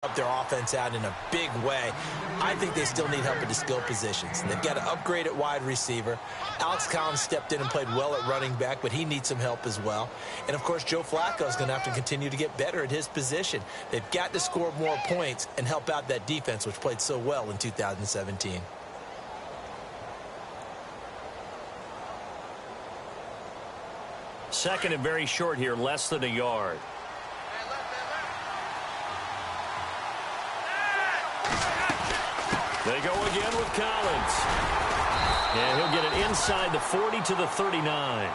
Up their offense out in a big way. I think they still need help at the skill positions. They've got to upgrade at wide receiver. Alex Collins stepped in and played well at running back, but he needs some help as well. And, of course, Joe Flacco is going to have to continue to get better at his position. They've got to score more points and help out that defense, which played so well in 2017. Second and very short here, less than a yard. They go again with Collins. And he'll get it inside the 40 to the 39.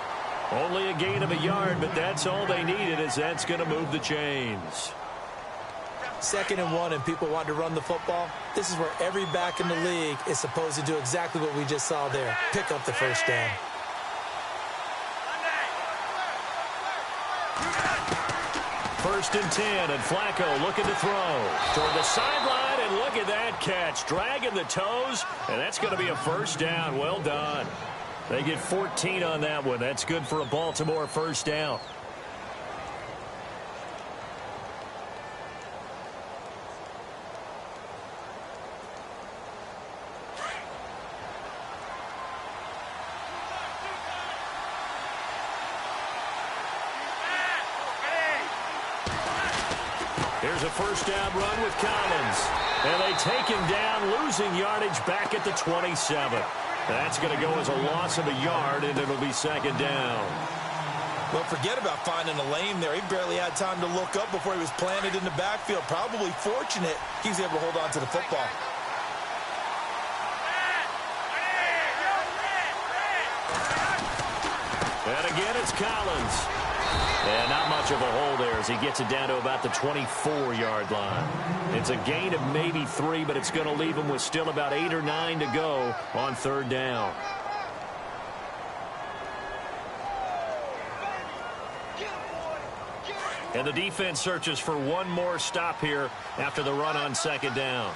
Only a gain of a yard, but that's all they needed, as that's going to move the chains. 2nd and 1, and people want to run the football. This is where every back in the league is supposed to do exactly what we just saw there. Pick up the first down. First and 10, and Flacco looking to throw toward the sideline, and look at that catch, dragging the toes, and that's going to be a first down. Well done. They get 14 on that one. That's good for a Baltimore first down. Here's a first down run with Collins. And they take him down, losing yardage back at the 27. That's going to go as a loss of a yard, and it'll be second down. Well, forget about finding a lane there. He barely had time to look up before he was planted in the backfield. Probably fortunate he was able to hold on to the football. And again, it's Collins. And not much of a hole there as he gets it down to about the 24-yard line. It's a gain of maybe 3, but it's going to leave him with still about 8 or 9 to go on third down. And the defense searches for one more stop here after the run on second down.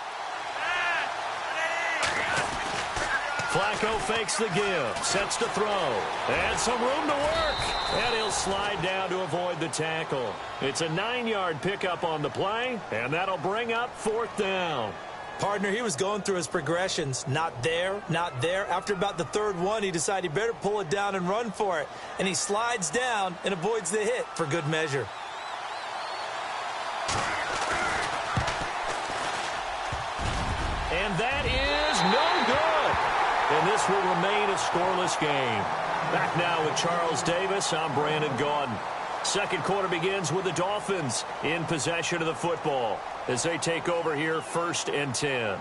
Flacco fakes the give, sets to throw, and some room to work. And he'll slide down to avoid the tackle. It's a 9-yard pickup on the play, and that'll bring up fourth down. Partner, he was going through his progressions. Not there, not there. After about the third one, he decided he better pull it down and run for it. And he slides down and avoids the hit for good measure. And that is no good. And this will remain a scoreless game. Back now with Charles Davis, I'm Brandon Gaudin. Second quarter begins with the Dolphins in possession of the football as they take over here 1st and 10.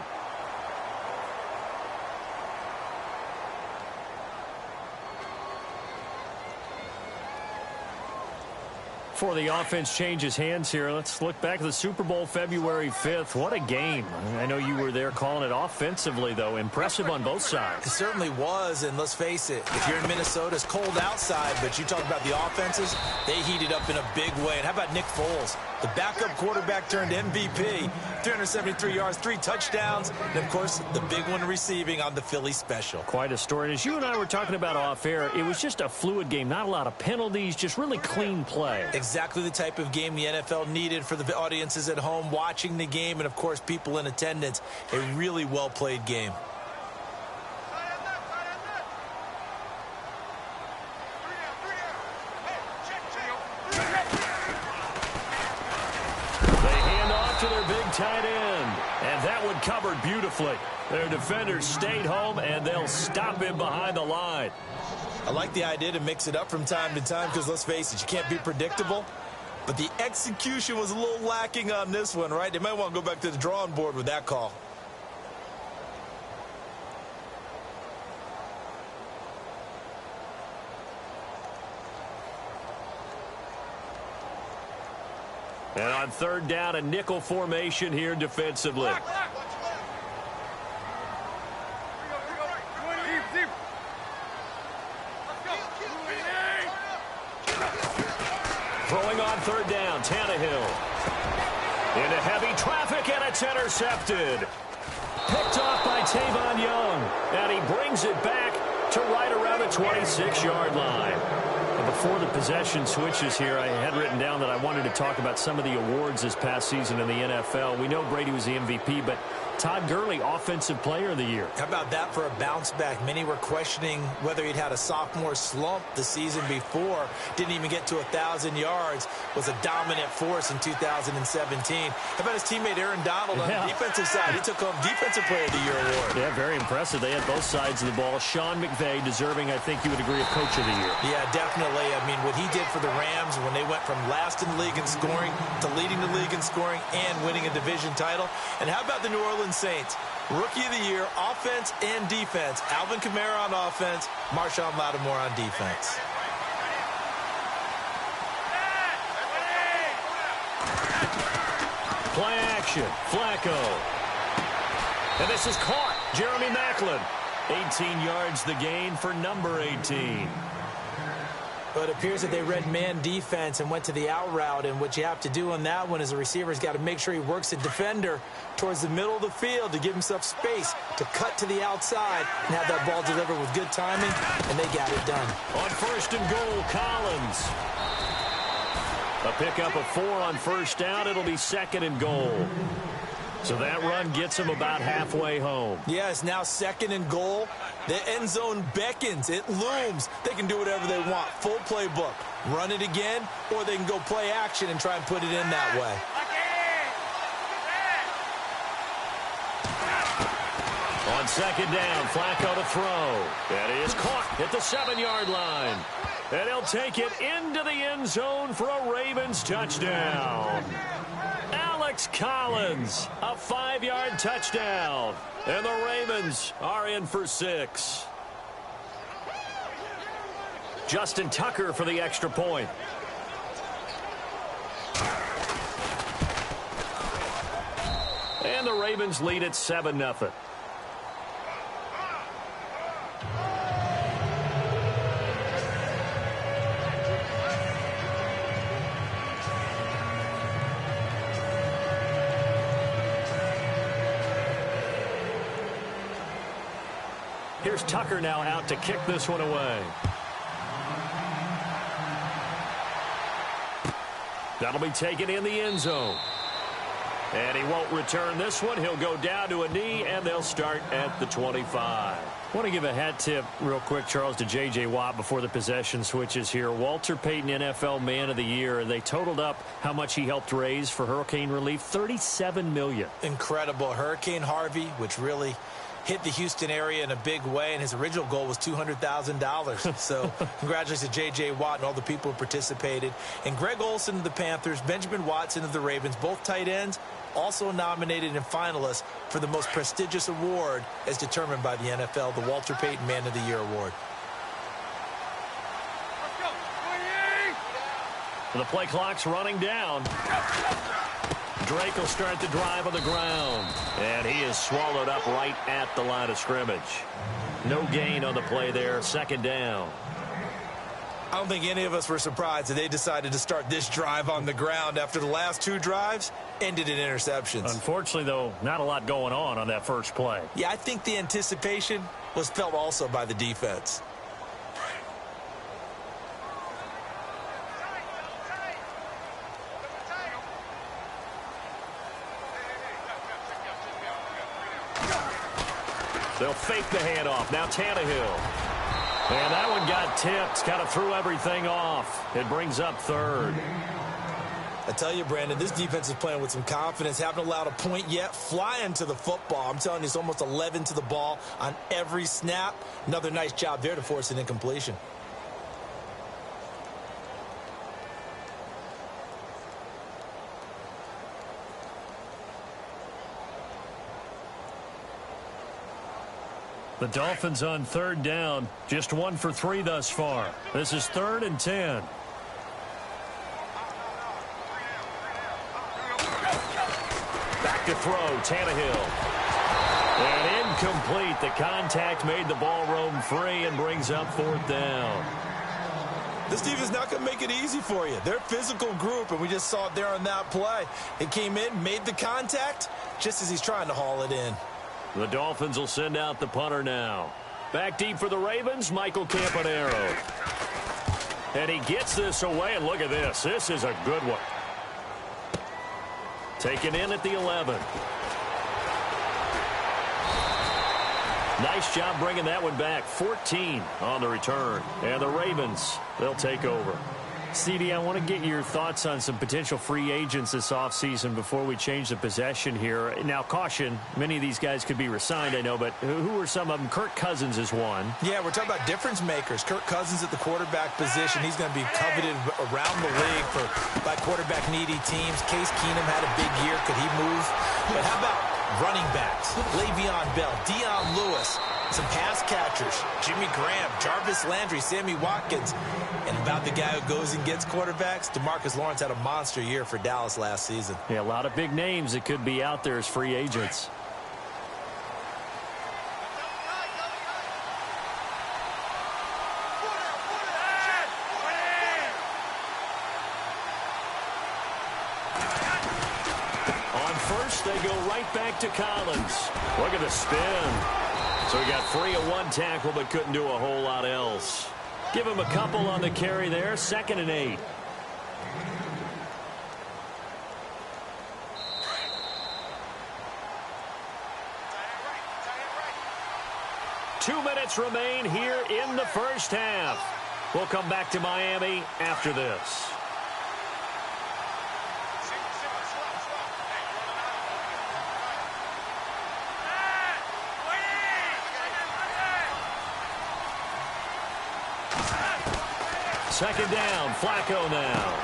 Before the offense changes hands here, let's look back at the Super Bowl February 5th. What a game. I know you were there calling it offensively, though. Impressive on both sides. It certainly was, and let's face it, if you're in Minnesota, it's cold outside, but you talk about the offenses, they heated up in a big way. And how about Nick Foles? The backup quarterback turned MVP, 373 yards, 3 touchdowns, and, of course, the big one receiving on the Philly special. Quite a story. And as you and I were talking about off air, it was just a fluid game, not a lot of penalties, just really clean play. Exactly the type of game the NFL needed for the audiences at home watching the game and, of course, people in attendance. A really well-played game. They hand off to their big tight end, and that one covered beautifully. Their defenders stayed home, and they'll stop him behind the line. I like the idea to mix it up from time to time because, let's face it, you can't be predictable. But the execution was a little lacking on this one, right? They might want to go back to the drawing board with that call. And on third down, a nickel formation here defensively. Throwing on third down, Tannehill. Into heavy traffic, and it's intercepted. Picked off by Tavon Young. And he brings it back to right around the 26-yard line. Before the possession switches here, I had written down that I wanted to talk about some of the awards this past season in the NFL. We know Brady was the MVP, but Todd Gurley, Offensive Player of the Year. How about that for a bounce back? Many were questioning whether he'd had a sophomore slump the season before. Didn't even get to 1,000 yards. Was a dominant force in 2017. How about his teammate Aaron Donald on the defensive side? He took home Defensive Player of the Year award. Yeah, very impressive. They had both sides of the ball. Sean McVay deserving, I think you would agree, of Coach of the Year. Yeah, definitely. I mean, what he did for the Rams when they went from last in the league in scoring to leading the league in scoring and winning a division title. And how about the New Orleans Saints? Rookie of the Year, offense and defense. Alvin Kamara on offense, Marshawn Lattimore on defense. Play action. Flacco. And this is caught. Jeremy Maclin. 18 yards the gain for number 18. But it appears that they read man defense and went to the out route. And what you have to do on that one is a receiver's got to make sure he works the defender towards the middle of the field to give himself space to cut to the outside and have that ball delivered with good timing, and they got it done. On first and goal, Collins. A pickup of 4 on first down. It'll be second and goal. So that run gets him about halfway home. Yeah, it's now second and goal. The end zone beckons. It looms. They can do whatever they want. Full playbook. Run it again, or they can go play action and try and put it in that way. On second down, Flacco to throw. That is caught at the 7-yard line. And he'll take it into the end zone for a Ravens touchdown. Alex Collins, a 5-yard touchdown. And the Ravens are in for 6. Justin Tucker for the extra point. And the Ravens lead at 7-0. Here's Tucker now out to kick this one away. That'll be taken in the end zone. And he won't return this one. He'll go down to a knee, and they'll start at the 25. I want to give a hat tip real quick, Charles, to J.J. Watt before the possession switches here. Walter Payton, NFL Man of the Year. They totaled up how much he helped raise for hurricane relief, $37 million. Incredible. Hurricane Harvey, which really hit the Houston area in a big way, and his original goal was $200,000. So congratulations to J.J. Watt and all the people who participated. And Greg Olsen of the Panthers, Benjamin Watson of the Ravens, both tight ends, also nominated and finalists for the most prestigious award as determined by the NFL, the Walter Payton Man of the Year Award. The play clock's running down. Drake will start the drive on the ground. And he is swallowed up right at the line of scrimmage. No gain on the play there. Second down. I don't think any of us were surprised that they decided to start this drive on the ground after the last 2 drives ended in interceptions. Unfortunately, though, not a lot going on that first play. Yeah, I think the anticipation was felt also by the defense. They'll fake the handoff. Now Tannehill. And that one got tipped. Kind of threw everything off. It brings up third. I tell you, Brandon, this defense is playing with some confidence. Haven't allowed a point yet. Flying to the football. I'm telling you, it's almost 11 to the ball on every snap. Another nice job there to force an incompletion. The Dolphins on third down. Just 1 for 3 thus far. This is 3rd and 10. Back to throw. Tannehill. And incomplete. The contact made the ball roam free and brings up 4th down. This team is not going to make it easy for you. They're a physical group, and we just saw it there on that play. It came in, made the contact, just as he's trying to haul it in. The Dolphins will send out the punter now. Back deep for the Ravens, Michael Campanaro. And he gets this away, and look at this. This is a good one. Taken in at the 11. Nice job bringing that one back. 14 on the return. And the Ravens, they'll take over. CD, I want to get your thoughts on some potential free agents this offseason before we change the possession here. Now, caution, many of these guys could be resigned, I know, but who are some of them? Kirk Cousins is one. Yeah, we're talking about difference makers. Kirk Cousins at the quarterback position. He's going to be coveted around the league by quarterback-needy teams. Case Keenum had a big year. Could he move? But how about running backs? Le'Veon Bell, Dion Lewis, some pass catchers, Jimmy Graham, Jarvis Landry, Sammy Watkins. And about the guy who goes and gets quarterbacks, DeMarcus Lawrence had a monster year for Dallas last season. Yeah, a lot of big names that could be out there as free agents. On first, they go right back to Collins. Look at the spin. So he got free of one tackle but couldn't do a whole lot else. Give him a couple on the carry there. 2nd and 8. Two minutes remain here in the first half. We'll come back to Miami after this. Second down, Flacco now.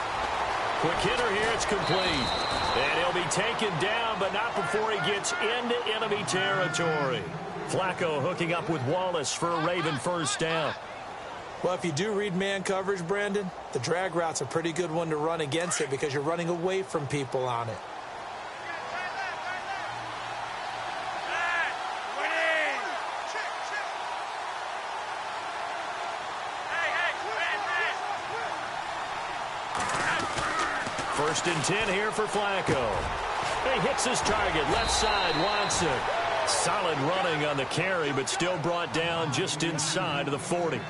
Quick hitter here, it's complete. And he'll be taken down, but not before he gets into enemy territory. Flacco hooking up with Wallace for a Raven first down. Well, if you do read man coverage, Brandon, the drag route's a pretty good one to run against it because you're running away from people on it. First and 10 here for Flacco. He hits his target, left side, Watson. Solid running on the carry, but still brought down just inside of the 40.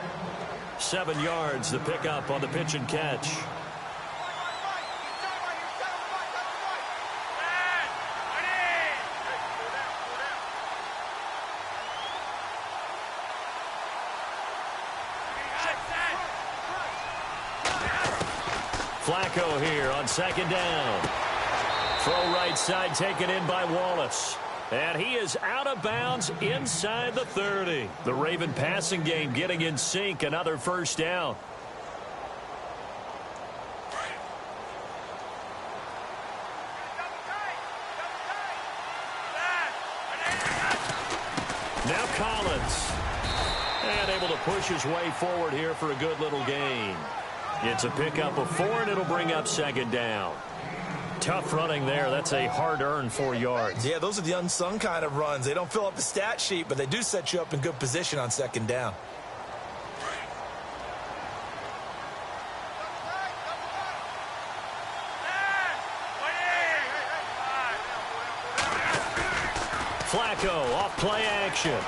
7 yards, the pickup on the pitch and catch. Flacco here on second down. Throw right side taken in by Wallace. And he is out of bounds inside the 30. The Raven passing game getting in sync. Another first down. Now Collins. And able to push his way forward here for a good little gain. It's a pickup of 4, and it'll bring up second down. Tough running there. That's a hard-earned 4 yards. Yeah, those are the unsung kind of runs. They don't fill up the stat sheet, but they do set you up in good position on second down. Flacco off play action.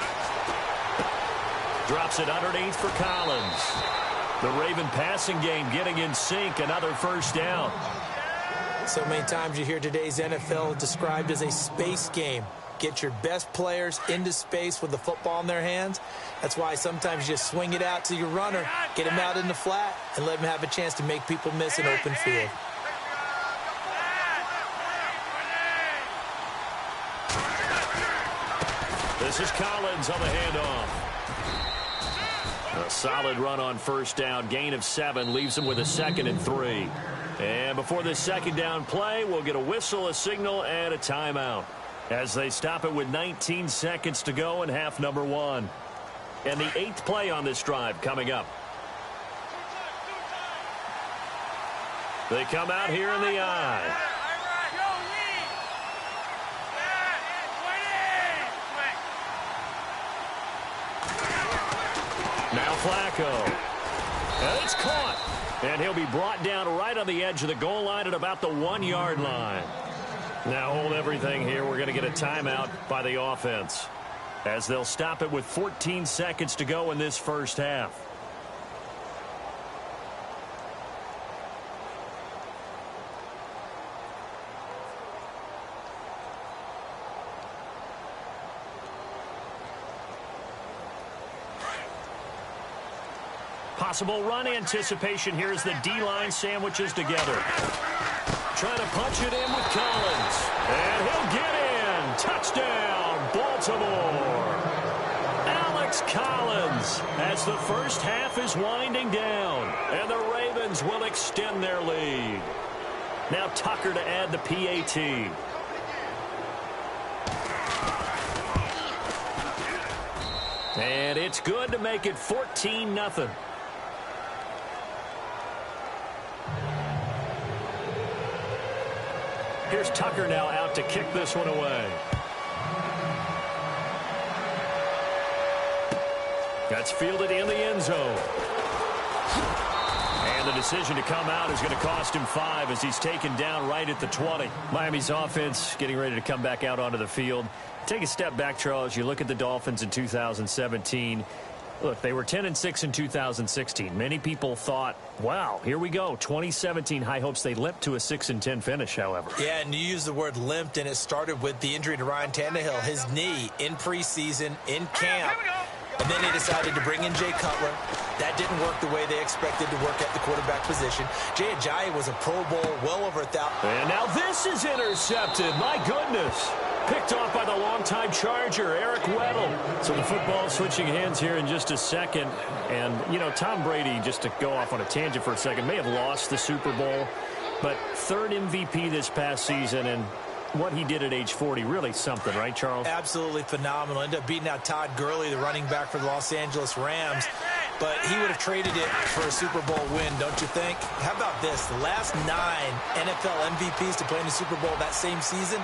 Drops it underneath for Collins. The Raven passing game getting in sync. Another first down. So many times you hear today's NFL described as a space game. Get your best players into space with the football in their hands. That's why sometimes you just swing it out to your runner, get him out in the flat, and let him have a chance to make people miss an open field. This is Collins on the handoff. A solid run on first down. Gain of 7 leaves him with a 2nd and 3. And before this second down play, we'll get a whistle, a signal, and a timeout as they stop it with 19 seconds to go in half number 1. And the 8th play on this drive coming up. They come out here in the eye. Now Flacco. And it's caught. And he'll be brought down right on the edge of the goal line at about the 1-yard line. Now hold everything here. We're going to get a timeout by the offense as they'll stop it with 14 seconds to go in this first half. possible run anticipation here as the D-line sandwiches together. Trying to punch it in with Collins. And he'll get in. Touchdown, Baltimore. Alex Collins as the first half is winding down. And the Ravens will extend their lead. Now Tucker to add the PAT. And it's good to make it 14-0. Here's Tucker now out to kick this one away. That's fielded in the end zone. And the decision to come out is going to cost him 5 as he's taken down right at the 20. Miami's offense getting ready to come back out onto the field. Take a step back, Charles. You look at the Dolphins in 2017. Look, they were 10-6 in 2016. Many people thought, wow, here we go. 2017, high hopes. They limped to a 6-10 finish, however. Yeah, and you used the word limped, and it started with the injury to Ryan Tannehill, his knee in preseason, in camp. And then they decided to bring in Jay Cutler. That didn't work the way they expected to work at the quarterback position. Jay Ajayi was a Pro Bowl, well over 1,000. And now this is intercepted. My goodness. Picked off by the longtime Charger, Eric Weddle. So the football switching hands here in just a second. And, you know, Tom Brady, just to go off on a tangent for a second, may have lost the Super Bowl. But third MVP this past season, and what he did at age 40, really something, right, Charles? Absolutely phenomenal. Ended up beating out Todd Gurley, the running back for the Los Angeles Rams. But he would have traded it for a Super Bowl win, don't you think? How about this? The last 9 NFL MVPs to play in the Super Bowl that same season,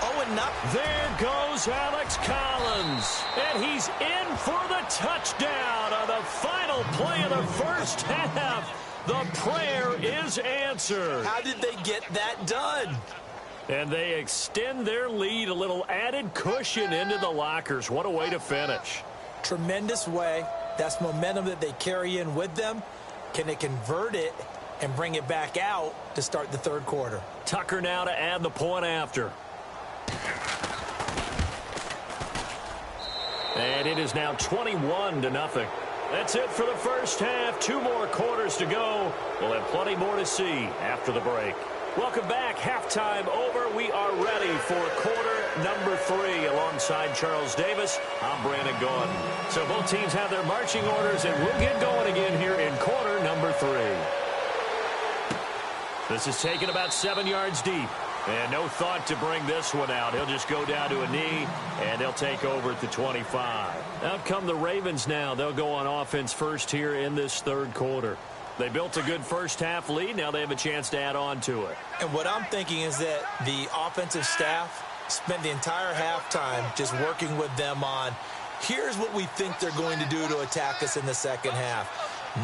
0-0. There goes Alex Collins. And he's in for the touchdown on the final play of the first half. The prayer is answered. How did they get that done? And they extend their lead, a little added cushion into the lockers. What a way to finish. Tremendous way. That's momentum that they carry in with them. Can they convert it and bring it back out to start the third quarter? Tucker now to add the point after. And it is now 21-0. That's it for the first half. 2 more quarters to go. We'll have plenty more to see after the break. Welcome back. Halftime over. We are ready for quarter number 3 alongside Charles Davis. I'm Brandon Gordon. So both teams have their marching orders, and we'll get going again here in quarter number 3. This is taken about 7 yards deep. And no thought to bring this one out. He'll just go down to a knee, and they'll take over at the 25. Out come the Ravens now. They'll go on offense first here in this third quarter. They built a good first half lead. Now they have a chance to add on to it. And what I'm thinking is that the offensive staff spent the entire halftime just working with them on, here's what we think they're going to do to attack us in the second half.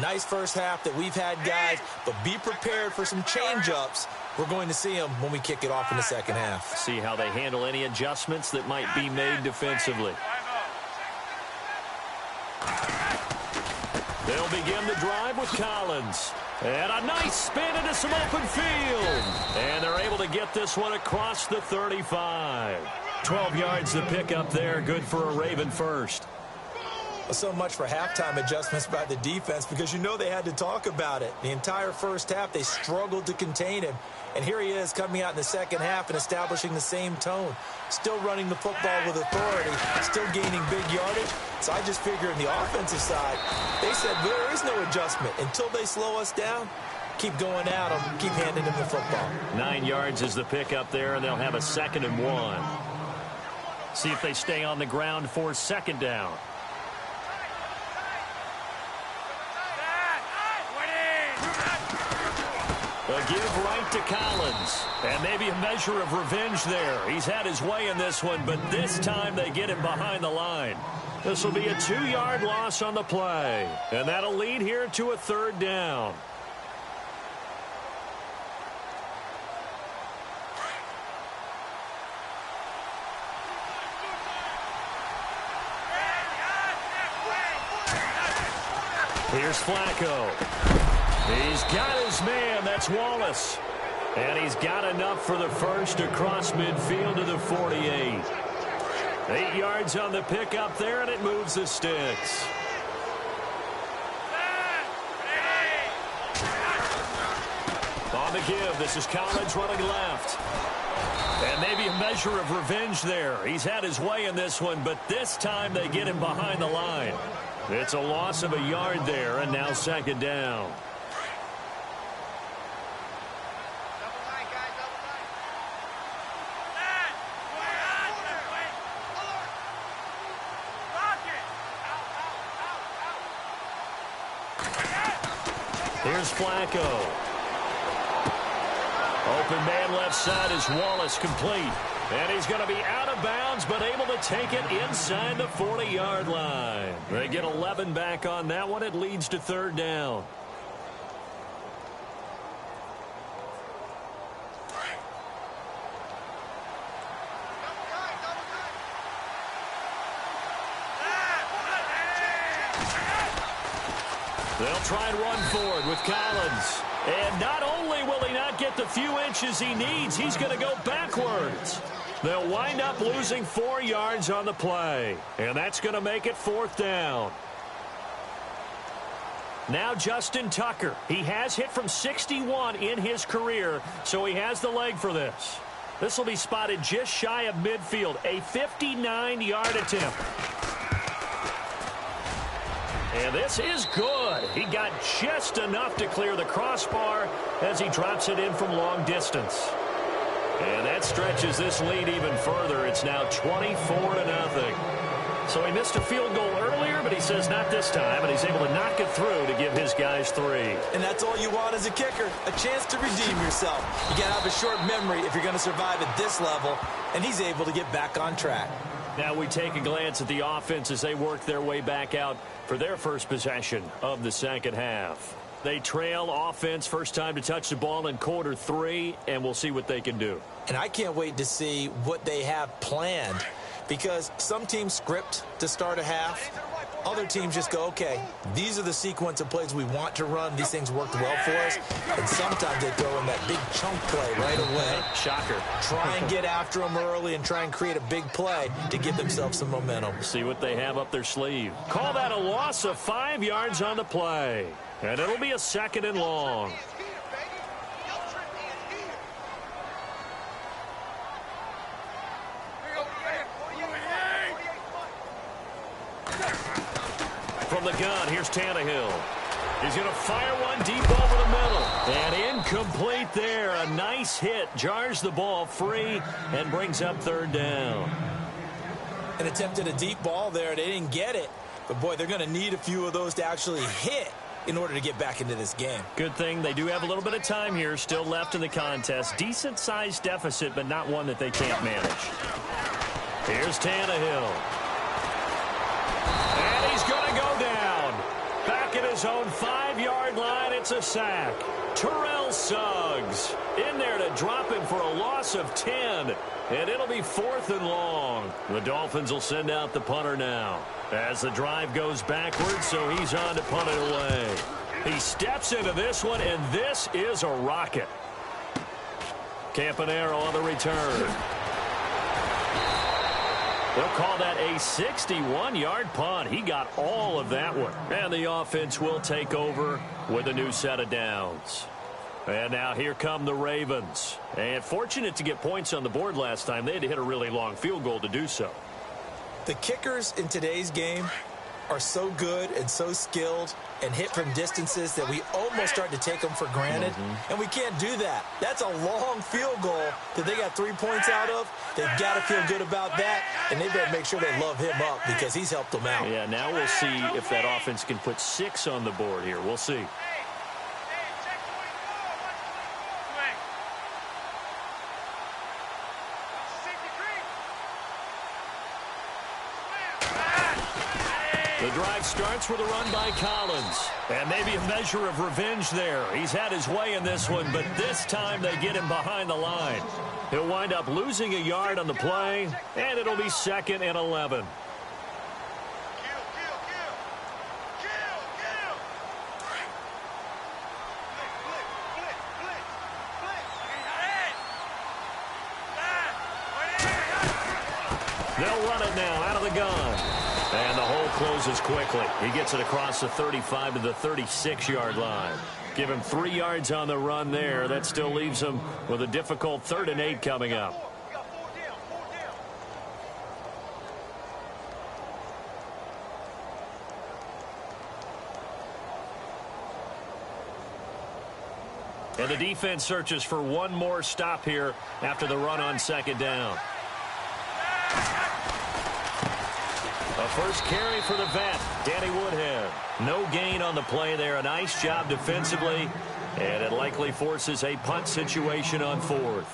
Nice first half that we've had, guys, but be prepared for some change-ups. We're going to see them when we kick it off in the second half. See how they handle any adjustments that might be made defensively. They'll begin the drive with Collins. And a nice spin into some open field. And they're able to get this one across the 35. 12 yards to pick up there. Good for a Raven first. So much for halftime adjustments by the defense, because you know they had to talk about it. The entire first half, they struggled to contain him. And here he is coming out in the second half and establishing the same tone. Still running the football with authority, still gaining big yardage. So I just figure in the offensive side, they said there is no adjustment. Until they slow us down, keep going at them, keep handing them the football. 9 yards is the pickup there, and they'll have a 2nd and 1. See if they stay on the ground for second down. A give right to Collins. And maybe a measure of revenge there. He's had his way in this one, but this time they get him behind the line. This will be a 2-yard loss on the play. And that'll lead here to a 3rd down. Here's Flacco. He's got his man. That's Wallace. And he's got enough for the first across midfield to the 48. 8 yards on the pickup there, and it moves the sticks. On the give, this is Collins running left. And maybe a measure of revenge there. He's had his way in this one, but this time they get him behind the line. It's a loss of a yard there, and now second down. Here's Flacco. Open man left side is Wallace, complete. And he's going to be out of bounds, but able to take it inside the 40-yard line. They get 11 back on that one. It leads to third down. They'll try and run forward with Collins. And not only will he not get the few inches he needs, he's going to go backwards. They'll wind up losing 4 yards on the play. And that's going to make it fourth down. Now Justin Tucker. He has hit from 61 in his career, so he has the leg for this. This will be spotted just shy of midfield. A 59-yard attempt. And this is good. He got just enough to clear the crossbar as he drops it in from long distance. And that stretches this lead even further. It's now 24-0. So he missed a field goal earlier, but he says not this time, and he's able to knock it through to give his guys 3. And that's all you want as a kicker, a chance to redeem yourself. You got to have a short memory if you're going to survive at this level, and he's able to get back on track. Now we take a glance at the offense as they work their way back out for their first possession of the second half. They trail offense, first time to touch the ball in quarter 3, and we'll see what they can do. And I can't wait to see what they have planned, because some teams script to start a half. Other teams just go, okay, these are the sequence of plays we want to run. These things worked well for us. And sometimes they throw in that big chunk play right away. Shocker. Try and get after them early and try and create a big play to give themselves some momentum. See what they have up their sleeve. Call that a loss of 5 yards on the play. And it'll be a second and long. From the gun, here's Tannehill. He's going to fire one deep over the middle. And incomplete there. A nice hit. Jars the ball free and brings up third down. And attempted a deep ball there. They didn't get it. But, boy, they're going to need a few of those to actually hit in order to get back into this game. Good thing they do have a little bit of time here still left in the contest. Decent-sized deficit, but not one that they can't manage. Here's Tannehill. And he's going to go down. Back at his own 5-yard line, it's a sack. Terrell Suggs in there to drop him for a loss of 10. And it'll be fourth and long. The Dolphins will send out the punter now as the drive goes backwards, so he's on to punt it away. He steps into this one, and this is a rocket. Campanaro on the return. They'll call that a 61-yard punt. He got all of that one. And the offense will take over with a new set of downs. And now here come the Ravens. And fortunate to get points on the board last time. They had to hit a really long field goal to do so. The kickers in today's game are so good and so skilled and hit from distances that we almost start to take them for granted. And we can't do that. That's a long field goal that they got 3 points out of. They've got to feel good about that, and they better make sure they love him up because he's helped them out. Yeah, now we'll see if that offense can put 6 on the board here. We'll see. The drive starts with a run by Collins. And maybe a measure of revenge there. He's had his way in this one, but this time they get him behind the line. He'll wind up losing a yard on the play, and it'll be 2nd and 11. They'll run it now out of the gun. And the hole closes quickly. He gets it across the 35 to the 36-yard line. Give him 3 yards on the run there. That still leaves him with a difficult 3rd and 8 coming up. And the defense searches for one more stop here after the run on 2nd down. A first carry for the vet, Danny Woodhead. No gain on the play there. A nice job defensively, and it likely forces a punt situation on 4th.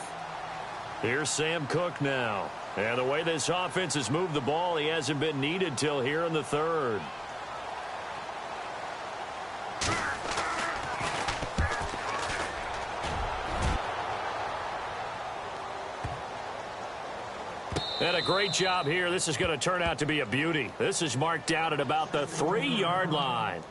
Here's Sam Cook now. And the way this offense has moved the ball, he hasn't been needed till here in the 3rd. And a great job here. This is going to turn out to be a beauty. This is marked down at about the 3-yard line.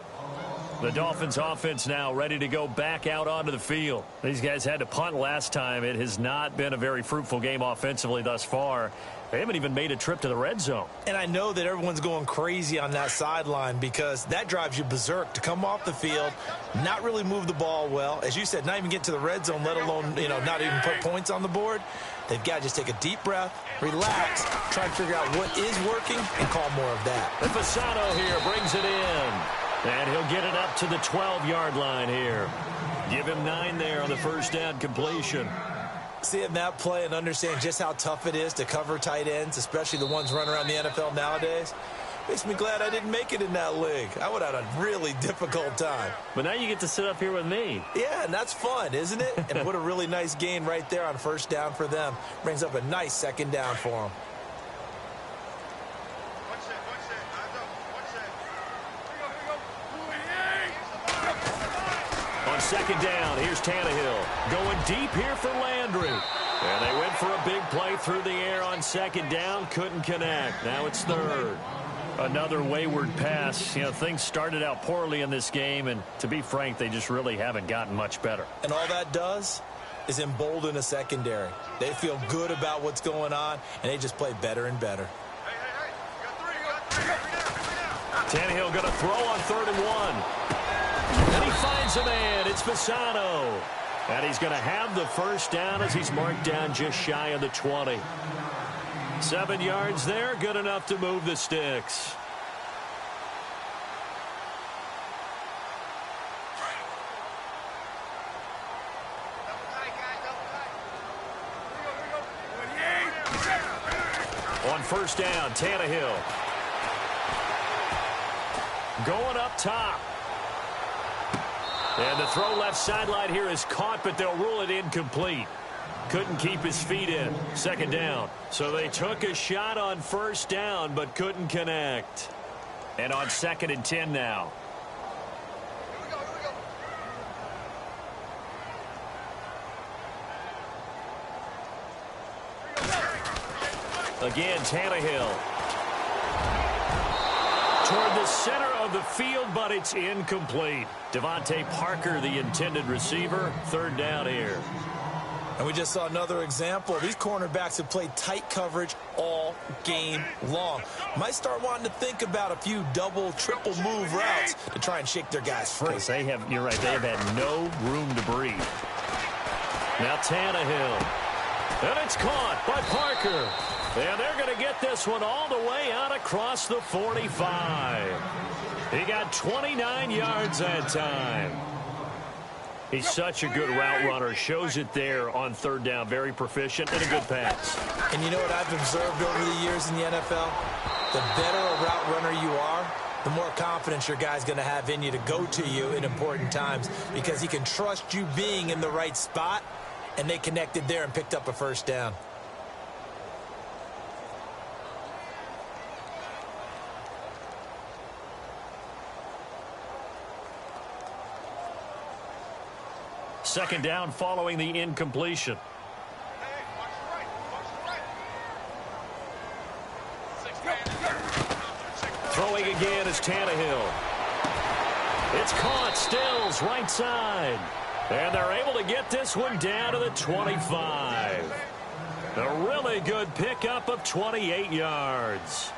The Dolphins offense now ready to go back out onto the field. These guys had to punt last time. It has not been a very fruitful game offensively thus far. They haven't even made a trip to the red zone. And I know that everyone's going crazy on that sideline because that drives you berserk to come off the field, not really move the ball well. As you said, not even get to the red zone, let alone, not even put points on the board. They've got to just take a deep breath, relax, try and figure out what is working, and call more of that. And Fasano here brings it in. And he'll get it up to the 12-yard line here. Give him 9 there on the first down completion. Seeing that play and understand just how tough it is to cover tight ends, especially the ones running around the NFL nowadays, makes me glad I didn't make it in that league. I would have had a really difficult time. But now you get to sit up here with me. Yeah, and that's fun, isn't it? And what a really nice gain right there on first down for them. Brings up a nice 2nd down for them. On 2nd down, here's Tannehill. Going deep here for Landry. And they went for a big play through the air on 2nd down. Couldn't connect. Now it's 3rd. Another wayward pass. Things started out poorly in this game, and to be frank, they just really haven't gotten much better. And all that does is embolden a secondary. They feel good about what's going on, and they just play better and better. Tannehill going to throw on 3rd and 1. And he finds a man. It's Fasano. And he's going to have the first down as he's marked down just shy of the 20. 7 yards there, good enough to move the sticks. On first down, Tannehill. Going up top. And the throw left sideline here is caught, but they'll rule it incomplete. Couldn't keep his feet in. 2nd down. So they took a shot on first down, but couldn't connect. And on 2nd and 10 now. Again, Tannehill. Toward the center of the field, but it's incomplete. Devontae Parker, the intended receiver. 3rd down here. And we just saw another example. These cornerbacks have played tight coverage all game long. Might start wanting to think about a few double, triple move routes to try and shake their guys free. You're right, they have had no room to breathe. Now Tannehill. And it's caught by Parker. And they're going to get this one all the way out across the 45. He got 29 yards that time. He's such a good route runner. Shows it there on 3rd down. Very proficient and a good pass. And you know what I've observed over the years in the NFL? The better a route runner you are, the more confidence your guy's going to have in you to go to you in important times because he can trust you being in the right spot, and they connected there and picked up a first down. Second down following the incompletion. Throwing again is Tannehill. It's caught. Stills right side. And they're able to get this one down to the 25. A really good pickup of 28 yards.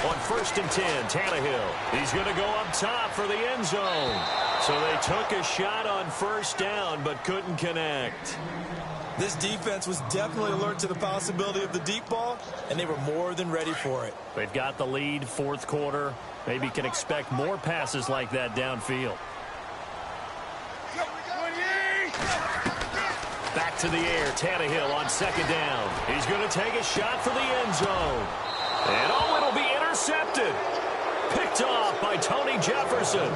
On 1st and 10, Tannehill. He's going to go up top for the end zone. So they took a shot on 1st down, but couldn't connect. This defense was definitely alert to the possibility of the deep ball, and they were more than ready for it. They've got the lead, 4th quarter. Maybe can expect more passes like that downfield. Back to the air, Tannehill on 2nd down. He's going to take a shot for the end zone. And it'll be intercepted. Picked off by Tony Jefferson.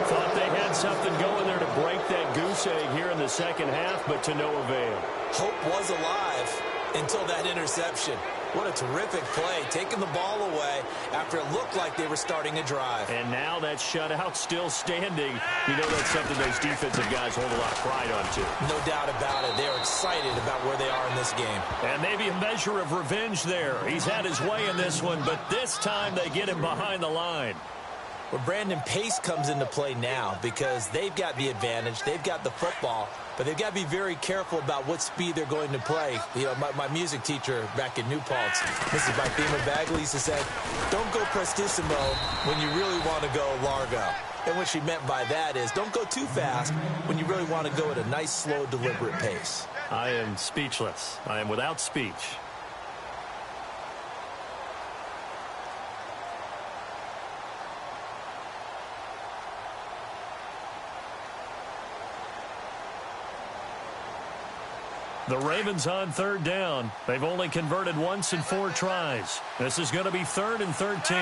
Thought they had something going there to break that goose egg here in the 2nd half, but to no avail. Hope was alive until that interception. What a terrific play, taking the ball away after it looked like they were starting a drive. And now that shutout still standing. You know that's something those defensive guys hold a lot of pride on, too. No doubt about it. They're excited about where they are in this game. And maybe a measure of revenge there. He's had his way in this one, but this time they get him behind the line. Well, Brandon, pace comes into play now because they've got the advantage. They've got the football, but they've got to be very careful about what speed they're going to play. You know, my music teacher back in New Paltz, Mrs. Bifema Bagley, used to say, don't go prestissimo when you really want to go largo. And what she meant by that is don't go too fast when you really want to go at a nice, slow, deliberate pace. I am speechless. I am without speech. The Ravens on 3rd down. They've only converted once in 4 tries. This is going to be 3rd and 13.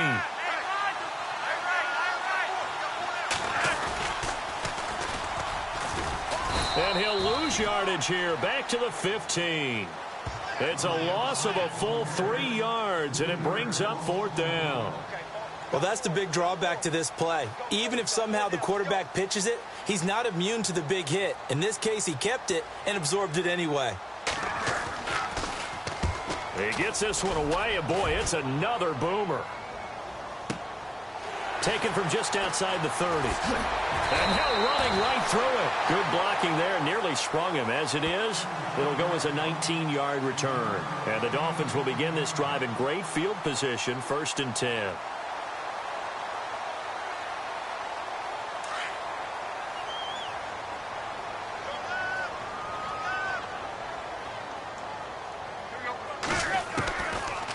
And he'll lose yardage here. Back to the 15. It's a loss of a full 3 yards, and it brings up 4th down. Well, that's the big drawback to this play. Even if somehow the quarterback pitches it, he's not immune to the big hit. In this case, he kept it and absorbed it anyway. He gets this one away, and boy, it's another boomer. Taken from just outside the 30. And Hill running right through it. Good blocking there. Nearly sprung him. As it is, it'll go as a 19-yard return. And the Dolphins will begin this drive in great field position, 1st and 10.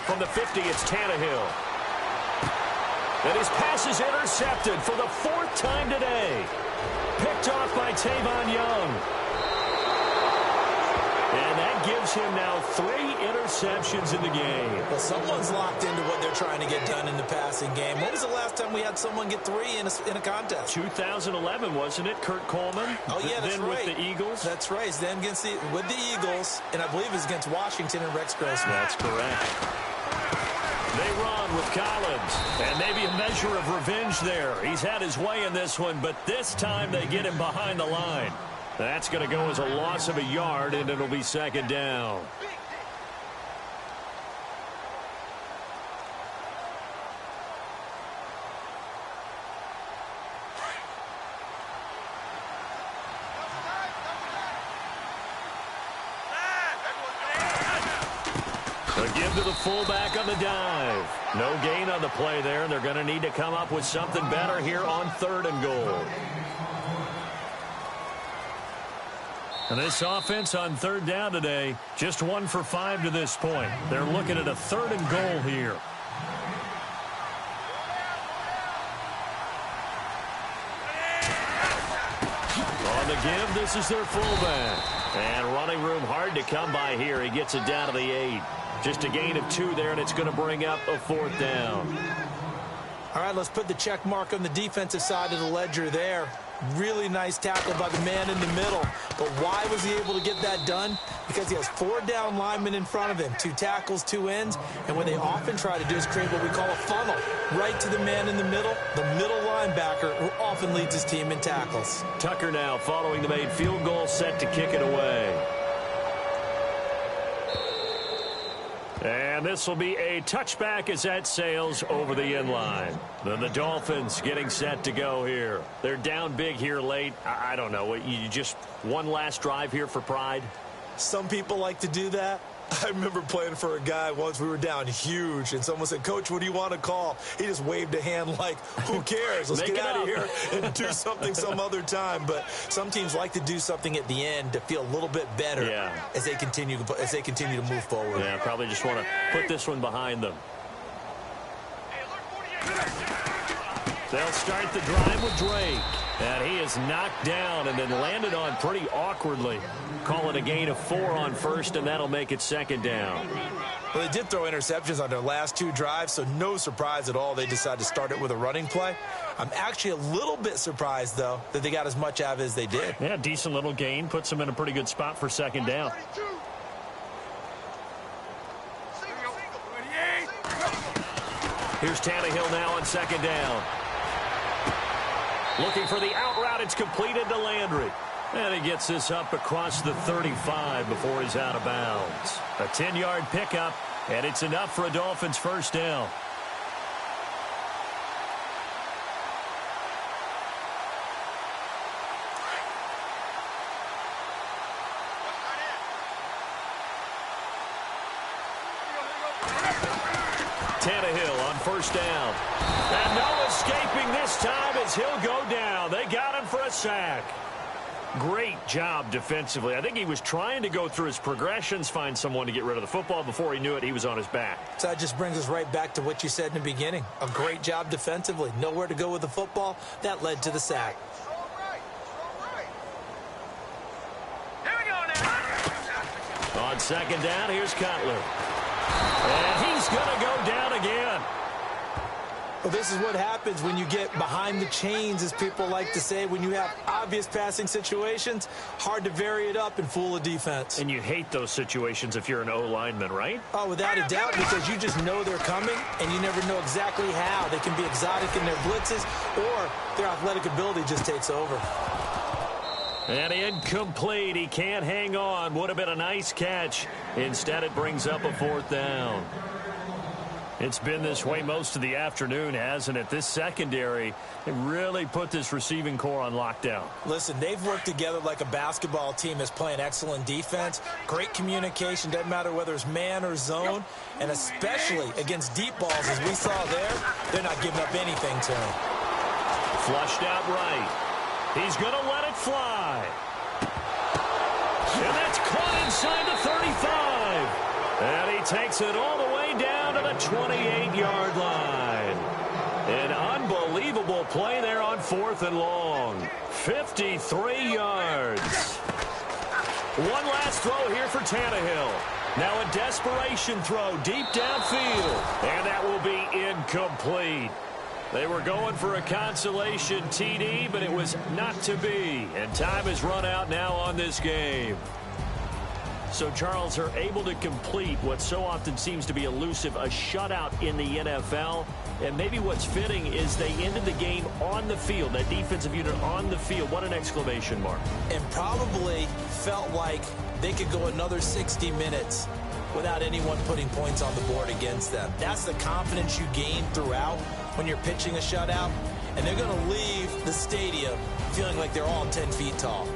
From the 50, it's Tannehill. And his pass is intercepted for the 4th time today. Picked off by Tavon Young. And that gives him now 3 interceptions in the game. Well, someone's locked into what they're trying to get done in the passing game. When was the last time we had someone get 3 in a contest? 2011, wasn't it? Kurt Coleman. Oh, yeah, that's then right. With the Eagles. That's right. Then with the Eagles, and I believe it was against Washington and Rex Grossman. That's correct. They run with Collins, and maybe a measure of revenge there. He's had his way in this one, but this time they get him behind the line. That's going to go as a loss of a yard, and it'll be 2nd down. A give to the fullback on the dive. No gain on the play there, and they're going to need to come up with something better here on 3rd and goal. And this offense on 3rd down today, just 1 for 5 to this point. They're looking at a 3rd and goal here. On the give, this is their fullback. And running room hard to come by here. He gets it down to the 8. Just a gain of 2 there, and it's going to bring up a 4th down. All right, let's put the check mark on the defensive side of the ledger there. Really nice tackle by the man in the middle. But why was he able to get that done? Because he has 4 down linemen in front of him, 2 tackles, 2 ends. And what they often try to do is create what we call a funnel. Right to the man in the middle linebacker, who often leads his team in tackles. Tucker now following the made field goal, set to kick it away. And this will be a touchback as that sails over the end line. Then the Dolphins getting set to go here. They're down big here late. I don't know. You just one last drive here for pride? Some people like to do that. I remember playing for a guy once. We were down huge, and someone said, "Coach, what do you want to call?" He just waved a hand like, who cares? Let's get out of here and do something some other time. But some teams like to do something at the end to feel a little bit better as they continue to move forward. Yeah, probably just want to put this one behind them. They'll start the drive with Drake. And he is knocked down and then landed on pretty awkwardly. Call it a gain of 4 on first, and that'll make it second down. Well, they did throw interceptions on their last 2 drives, so no surprise at all they decided to start it with a running play. I'm actually a little bit surprised, though, that they got as much out of it as they did. Yeah, decent little gain. Puts them in a pretty good spot for second down. Here's Tannehill now on second down. Looking for the out route. It's completed to Landry. And he gets this up across the 35 before he's out of bounds. A 10-yard pickup, and it's enough for a Dolphins first down. Tannehill on first down. And no escaping this time as he'll go down. They got him for a sack. Great job defensively. I think he was trying to go through his progressions, find someone to get rid of the football. Before he knew it, he was on his back. So that just brings us right back to what you said in the beginning. A great job defensively. Nowhere to go with the football. That led to the sack. On second down, here's Cutler. And he's going to go down again. Well, this is what happens when you get behind the chains, as people like to say. When you have obvious passing situations, hard to vary it up and fool a defense. And you hate those situations if you're an O-lineman, right? Oh, without a doubt, because you just know they're coming, and you never know exactly how. They can be exotic in their blitzes, or their athletic ability just takes over. And incomplete. He can't hang on. Would have been a nice catch. Instead, it brings up a fourth down. It's been this way most of the afternoon, hasn't it? This secondary, they really put this receiving core on lockdown. Listen, they've worked together like a basketball team that's playing excellent defense. Great communication. Doesn't matter whether it's man or zone. And especially against deep balls, as we saw there, they're not giving up anything to him. Flushed out right. He's going to let it fly. And that's caught inside the 35. And he takes it all the way down to the 28-yard line. An unbelievable play there on 4th and long. 53 yards. One last throw here for Tannehill. Now a desperation throw deep downfield. And that will be incomplete. They were going for a consolation TD, but it was not to be. And time has run out now on this game. So, Charles, are able to complete what so often seems to be elusive, a shutout in the NFL. And maybe what's fitting is they ended the game on the field, that defensive unit on the field. What an exclamation mark. And probably felt like they could go another 60 minutes without anyone putting points on the board against them. That's the confidence you gain throughout when you're pitching a shutout. And they're going to leave the stadium feeling like they're all 10 feet tall.